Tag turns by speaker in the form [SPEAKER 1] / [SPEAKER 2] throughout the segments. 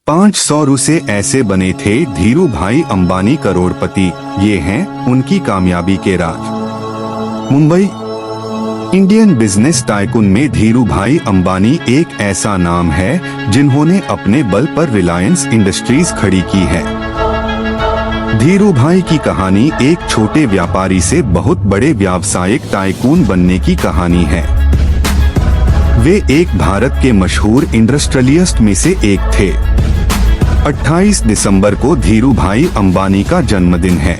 [SPEAKER 1] 500 से ऐसे बने थे धीरू भाई अंबानी करोड़पति। ये हैं उनकी कामयाबी के राज। मुंबई इंडियन बिजनेस टाइकून में धीरू भाई अंबानी एक ऐसा नाम है जिन्होंने अपने बल पर रिलायंस इंडस्ट्रीज खड़ी की है। धीरू भाई की कहानी एक छोटे व्यापारी से बहुत बड़े व्यावसायिक टाइकून बनने की कहानी है। वे एक भारत के मशहूर इंडस्ट्रियलिस्ट में से एक थे। 28 दिसंबर को धीरू भाई अंबानी का जन्मदिन है।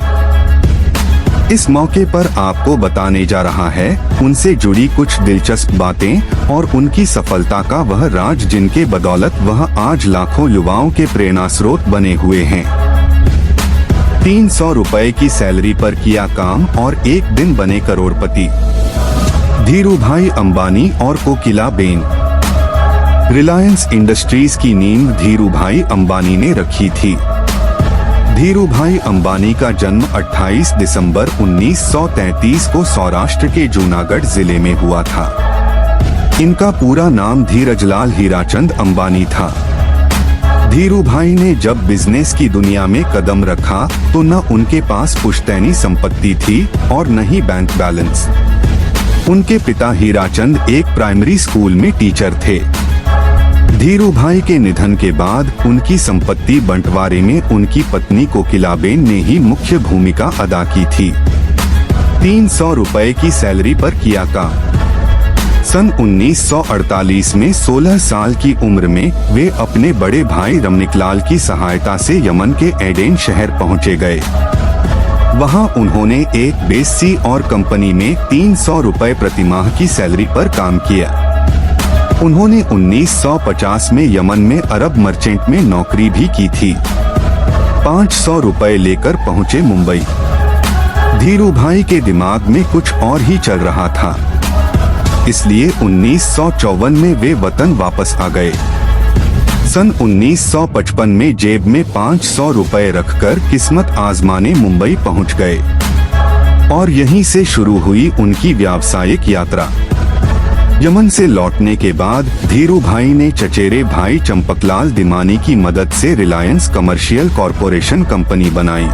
[SPEAKER 1] इस मौके पर आपको बताने जा रहा है उनसे जुड़ी कुछ दिलचस्प बातें और उनकी सफलता का वह राज जिनके बदौलत वह आज लाखों युवाओं के प्रेरणा स्रोत बने हुए हैं। 300 रुपए की सैलरी पर किया काम और एक दिन बने करोड़पति। धीरू भाई अंबानी और कोकिला बेन। रिलायंस इंडस्ट्रीज की नींव धीरू भाई अंबानी ने रखी थी। धीरू भाई अंबानी का जन्म 28 दिसंबर 1933 को सौराष्ट्र के जूनागढ़ जिले में हुआ था। इनका पूरा नाम धीरजलाल हीराचंद अंबानी था। धीरू भाई ने जब बिजनेस की दुनिया में कदम रखा तो न उनके पास पुश्तैनी संपत्ति थी और न ही बैंक बैलेंस। उनके पिता हीराचंद एक प्राइमरी स्कूल में टीचर थे। धीरू भाई के निधन के बाद उनकी संपत्ति बंटवारे में उनकी पत्नी कोकिलाबेन ने ही मुख्य भूमिका अदा की थी। 300 रुपए की सैलरी पर किया काम। सन 1948 में 16 साल की उम्र में वे अपने बड़े भाई रमनिकलाल की सहायता से यमन के एडेन शहर पहुंचे गए। वहां उन्होंने एक बेसी और कंपनी में 300 रुपए प्रतिमाह की सैलरी पर काम किया। उन्होंने 1950 में यमन में अरब मर्चेंट में नौकरी भी की थी। 500 रुपए लेकर पहुंचे मुंबई। धीरू भाई के दिमाग में कुछ और ही चल रहा था, इसलिए 1954 में वे वतन वापस आ गए। सन 1955 में जेब में 500 रुपए रखकर किस्मत आजमाने मुंबई पहुंच गए और यहीं से शुरू हुई उनकी व्यावसायिक यात्रा। यमन से लौटने के बाद धीरू भाई ने चचेरे भाई चंपकलाल दिमानी की मदद से रिलायंस कमर्शियल कॉरपोरेशन कंपनी बनाई।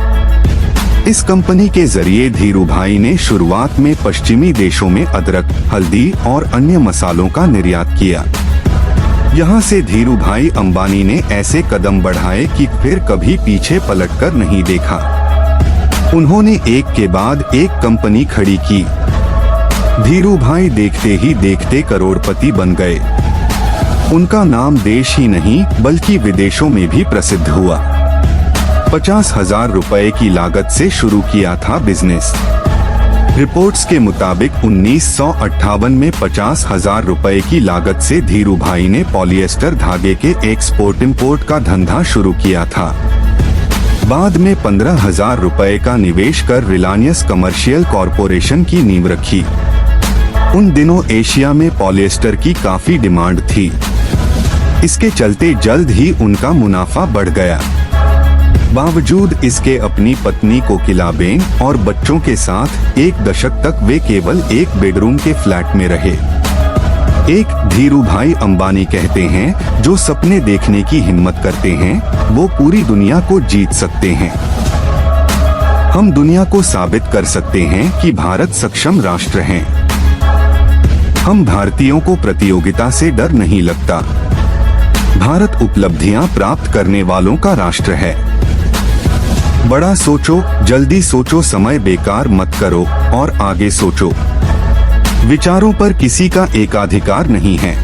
[SPEAKER 1] इस कंपनी के जरिए धीरू भाई ने शुरुआत में पश्चिमी देशों में अदरक, हल्दी और अन्य मसालों का निर्यात किया। यहाँ से धीरू भाई अंबानी ने ऐसे कदम बढ़ाए कि फिर कभी पीछे पलटकर नहीं देखा। उन्होंने एक के बाद एक कंपनी खड़ी की। धीरू भाई देखते ही देखते करोड़पति बन गए। उनका नाम देश ही नहीं बल्कि विदेशों में भी प्रसिद्ध हुआ। 50,000 रुपए की लागत से शुरू किया था बिजनेस। रिपोर्ट्स के मुताबिक 1958 में 50,000 रुपए की लागत से धीरू भाई ने पॉलिएस्टर धागे के एक्सपोर्ट इंपोर्ट का धंधा शुरू किया था। बाद में 15,000 रुपए का निवेश कर रिलायंस कमर्शियल कॉरपोरेशन की नींव रखी। उन दिनों एशिया में पॉलिएस्टर की काफी डिमांड थी। इसके चलते जल्द ही उनका मुनाफा बढ़ गया। बावजूद इसके अपनी पत्नी कोकिलाबेन और बच्चों के साथ एक दशक तक वे केवल एक बेडरूम के फ्लैट में रहे। एक धीरू भाई अंबानी कहते हैं, जो सपने देखने की हिम्मत करते हैं वो पूरी दुनिया को जीत सकते हैं। हम दुनिया को साबित कर सकते हैं कि भारत सक्षम राष्ट्र है। हम भारतीयों को प्रतियोगिता से डर नहीं लगता। भारत उपलब्धियां प्राप्त करने वालों का राष्ट्र है। बड़ा सोचो, जल्दी सोचो, समय बेकार मत करो और आगे सोचो। विचारों पर किसी का एकाधिकार नहीं है।